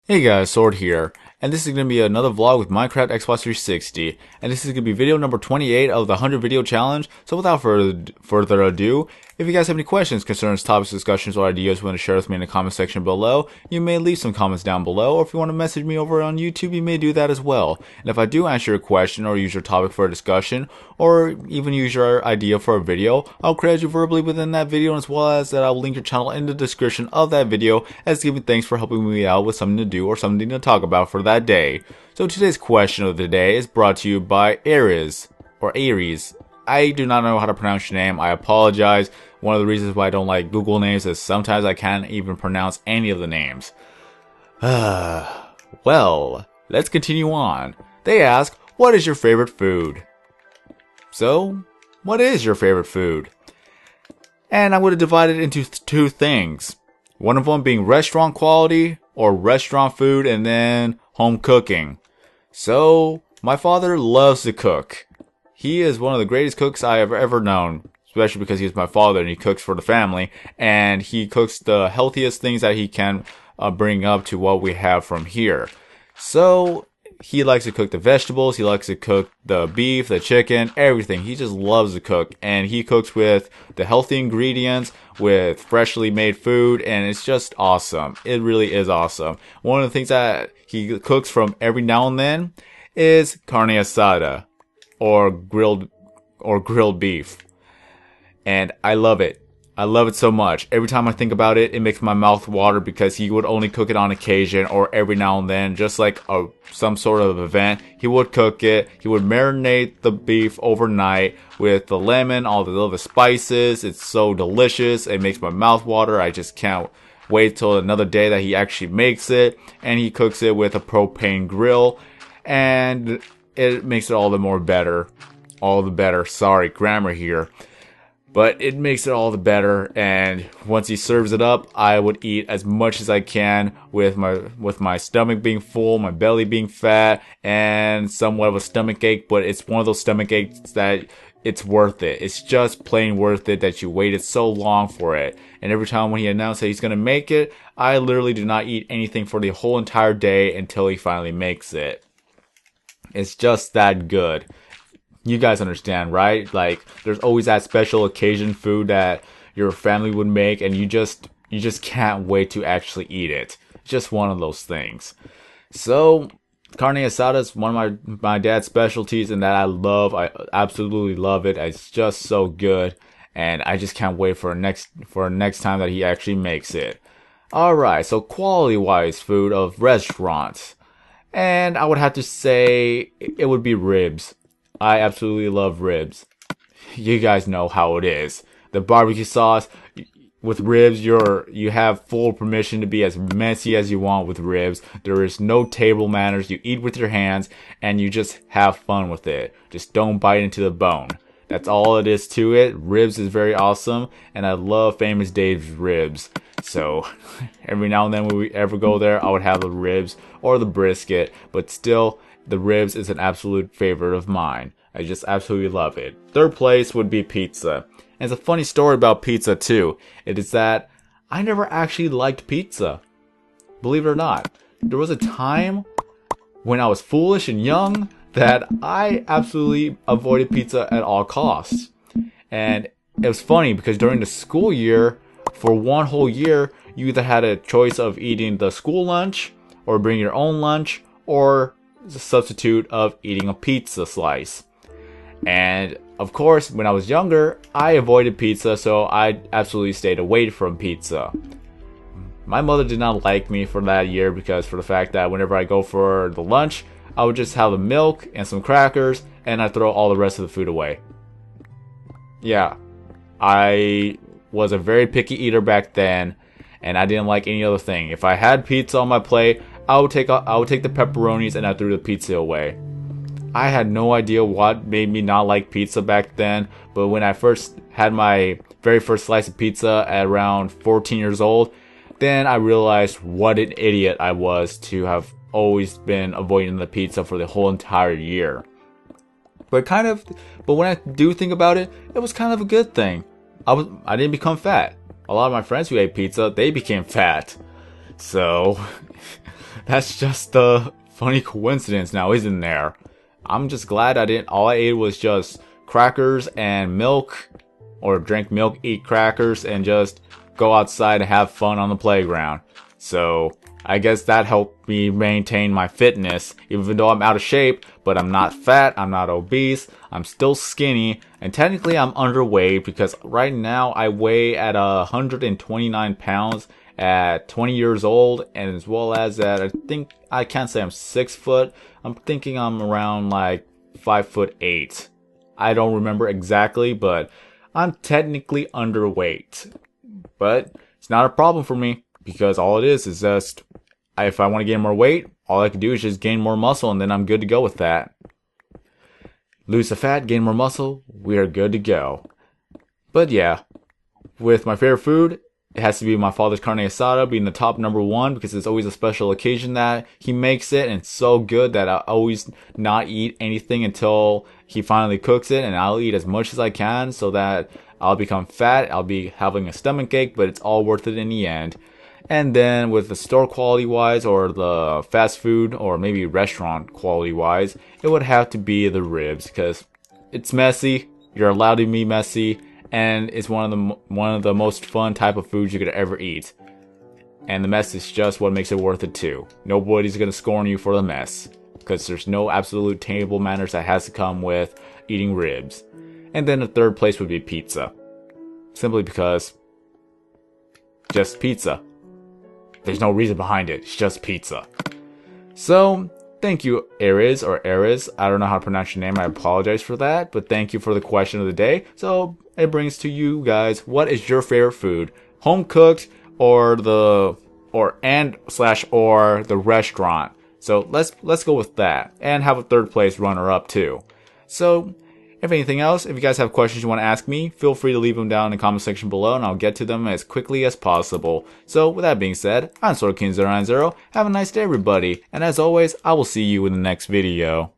Hey guys, Sword here, and this is going to be another vlog with Minecraft Xbox 360, and this is going to be video number 28 of the 100 video challenge. So without further ado, if you guys have any questions, concerns, topics, discussions, or ideas you want to share with me in the comment section below, you may leave some comments down below, or if you want to message me over on YouTube, you may do that as well. And if I do answer your question or use your topic for a discussion, or even use your idea for a video, I'll credit you verbally within that video, as well as that I'll link your channel in the description of that video as giving thanks for helping me out with something to do or something to talk about for that day. So today's question of the day is brought to you by Aariz, or Aariz. I do not know how to pronounce your name, I apologize. One of the reasons why I don't like Google names is sometimes I can't even pronounce any of the names. Well, let's continue on. They ask, what is your favorite food? So, what is your favorite food? And I'm going to divide it into two things. One of them being restaurant quality, or restaurant food, and then home cooking. So, my father loves to cook. He is one of the greatest cooks I have ever known, especially because he's my father and he cooks for the family, and he cooks the healthiest things that he can bring up to what we have from here. So, he likes to cook the vegetables, he likes to cook the beef, the chicken, everything. He just loves to cook, and he cooks with the healthy ingredients, with freshly made food, and it's just awesome. It really is awesome. One of the things that he cooks from every now and then is Carne Asada, or grilled beef. And I love it. I love it so much. Every time I think about it, it makes my mouth water because he would only cook it on occasion or every now and then, just like some sort of event. He would cook it. He would marinate the beef overnight with the lemon, all the other spices. It's so delicious. It makes my mouth water. I just can't wait till another day that he actually makes it. And he cooks it with a propane grill. And it makes it all the more better. All the better. Sorry, grammar here. But it makes it all the better, and once he serves it up, I would eat as much as I can with my stomach being full, my belly being fat, and somewhat of a stomach ache, but it's one of those stomach aches that it's worth it. It's just plain worth it that you waited so long for it. And every time when he announced that he's going to make it, I literally do not eat anything for the whole entire day until he finally makes it. It's just that good. You guys understand, right? Like, there's always that special occasion food that your family would make, and you just can't wait to actually eat it. It's just one of those things. So, carne asada is one of my dad's specialties, and that I love. I absolutely love it. It's just so good, and I just can't wait for next time that he actually makes it. All right, so quality-wise food of restaurants, and I would have to say it would be ribs. I absolutely love ribs. You guys know how it is. The barbecue sauce with ribs, you have full permission to be as messy as you want with ribs. There is no table manners. You eat with your hands and you just have fun with it. Just don't bite into the bone. That's all it is to it. Ribs is very awesome, and I love Famous Dave's ribs. So every now and then when we ever go there, I would have the ribs or the brisket, but still, the ribs is an absolute favorite of mine. I just absolutely love it. Third place would be pizza. And it's a funny story about pizza too. It is that I never actually liked pizza. Believe it or not. There was a time when I was foolish and young that I absolutely avoided pizza at all costs. And it was funny because during the school year, for one whole year, you either had a choice of eating the school lunch or bring your own lunch, or the substitute of eating a pizza slice. And of course, when I was younger, I avoided pizza, so I absolutely stayed away from pizza. My mother did not like me for that year because for the fact that whenever I go for the lunch, I would just have the milk and some crackers, and I throw all the rest of the food away. Yeah, I was a very picky eater back then, and I didn't like any other thing. If I had pizza on my plate, I would take the pepperonis and I threw the pizza away. I had no idea what made me not like pizza back then, but when I first had my very first slice of pizza at around 14 years old, then I realized what an idiot I was to have always been avoiding the pizza for the whole entire year. But when I do think about it, it was kind of a good thing. I didn't become fat. A lot of my friends who ate pizza, they became fat. So That's just a funny coincidence now, isn't there? I'm just glad I didn't. All I ate was just crackers and milk, or drank milk, eat crackers, and just go outside and have fun on the playground. So I guess that helped me maintain my fitness, even though I'm out of shape, but I'm not fat, I'm not obese, I'm still skinny, and technically I'm underweight because right now I weigh at 129 pounds at 20 years old, and as well as that, I think, I can't say I'm 6 foot, I'm thinking I'm around like 5'8". I don't remember exactly, but I'm technically underweight. But it's not a problem for me, because all it is just, if I want to gain more weight, all I can do is just gain more muscle, and then I'm good to go with that. Lose the fat, gain more muscle, we are good to go. But yeah, with my favorite food, it has to be my father's carne asada being the top #1, because it's always a special occasion that he makes it, and it's so good that I always not eat anything until he finally cooks it, and I'll eat as much as I can so that I'll become fat, I'll be having a stomach ache, but it's all worth it in the end. And then with the store quality wise, or the fast food, or maybe restaurant quality wise, it would have to be the ribs, because it's messy, you're allowed to be messy, and it's one of the most fun type of foods you could ever eat. And the mess is just what makes it worth it too. Nobody's gonna scorn you for the mess, because there's no absolute table manners that has to come with eating ribs. And then the third place would be pizza. Simply because, just pizza. There's no reason behind it, it's just pizza. So, thank you, Aariz, or Aariz. I don't know how to pronounce your name, I apologize for that. But thank you for the question of the day. So, it brings to you guys, what is your favorite food? Home cooked, or the restaurant? So, let's go with that. And have a third place runner up too. So, if anything else, if you guys have questions you want to ask me, feel free to leave them down in the comment section below, and I'll get to them as quickly as possible. So, with that being said, I'm SortKing090. Have a nice day, everybody. And as always, I will see you in the next video.